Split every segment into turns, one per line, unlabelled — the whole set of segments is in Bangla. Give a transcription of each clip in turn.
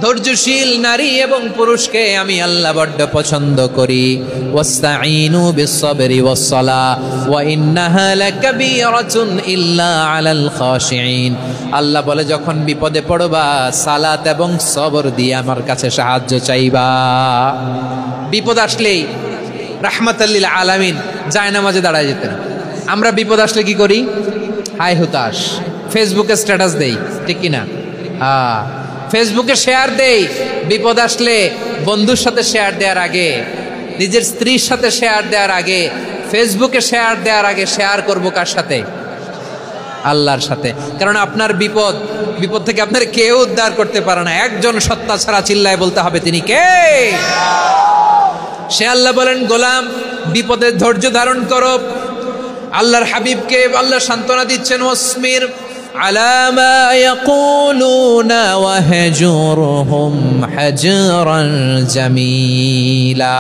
ধৈর্যশীল নারী এবং পুরুষকে আমি আল্লাহ বড্ড পছন্দ করি। ওয়াস্তাঈনু বিস-সাবরি ওয়াস-সালাহ ওয়া ইন্নাহা লাকাবীরাতুন ইল্লা আলাল খাশিঈন। আল্লাহ বলে যখন বিপদে পড়বা সালাত এবং সবর দিয়ে আমার কাছে সাহায্য চাইবা। বিপদ আসলেই রাহমাতাল লিল আলামিন জায়নামাজে দাঁড়ায় যেতেন। আমরা বিপদ আসলে কি করি? হায় হুতাশ, ফেসবুকে স্ট্যাটাস দেই, ঠিক কিনা? ফেসবুকে শেয়ার দেই। বিপদ আসলে বন্ধুর সাথে শেয়ার দেওয়ার আগে, নিজের স্ত্রীর সাথে শেয়ার দেওয়ার আগে, ফেসবুকে শেয়ার দেওয়ার আগে শেয়ার করব কার সাথে? আল্লাহর সাথে। কারণ আপনার বিপদ থেকে আপনার কেউ উদ্ধার করতে পারে না, একজন সত্তা ছাড়া। চিল্লায় বলতে হবে তিনি কে? সে আল্লাহ বলেন, গোলাম বিপদে ধৈর্য ধারণ করো। আল্লাহর হাবিবকে আল্লাহ সান্ত্বনা দিচ্ছেন, ওয়াসমির আলা মা ইয়াকুলুনা ওয়াহজুরহুম হাজরান জামিলা।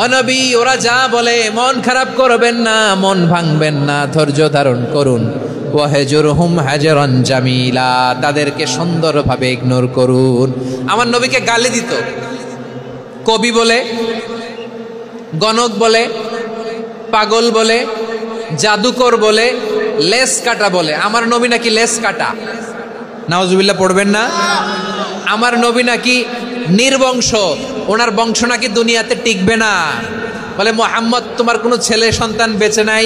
ও নবী, ওরা যা বলে মন খারাপ করবেন না, মন ভাঙবেন না, ধৈর্য ধারণ করুন। ওয়াহজুরহুম হাজরান জামিলা, তাদেরকে সুন্দরভাবে ইগনোর করুন। আমার নবীকে গালি দিত কবি বলে, গণক বলে, পাগল বলে, জাদুকর বলে, লেস কাটা বলে। আমার নবী নাকি লেস কাটা, নাউজুবিল্লাহ পড়বেন না। আমার নবী নাকি নির্বংশ, ওনার বংশ নাকি দুনিয়াতে টিকবে না। বলে মুহাম্মদ, তোমার কোনো ছেলে সন্তান বেঁচে নাই,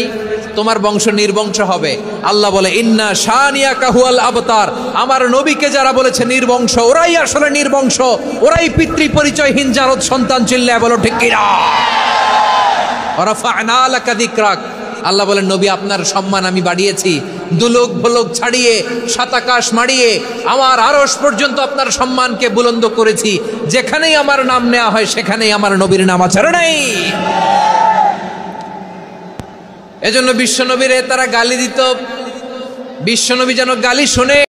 তোমার বংশ নির্বংশ হবে। আল্লাহ বলে, ইন্না শানিয়াকা হুয়াল আবতার। আমার নবীকে যারা বলেছে নির্বংশ, ওরাই আসলে নির্বংশ, ওরাই পিতৃ পরিচয়হীন জারদ সন্তান। চিল্লায় বলো ঠিক কিনা? রাফা'না লাকা যিকরাক। আল্লাহ বলেন, নবী আপনার সম্মান আমি বাড়িয়েছি, দুলোক ভোলোক ছাড়িয়ে, সাতাকাশ মাড়িয়ে আমার আরশ পর্যন্ত আপনার সম্মানকে বুলন্দ করেছি। যেখানেই আমার নাম নেওয়া হয় সেখানেই আমার নবীর নাম আছে নাই। এজন্য বিশ্বনবীরে তারা গালি দিত। বিশ্বনবী যেন গালি শুনে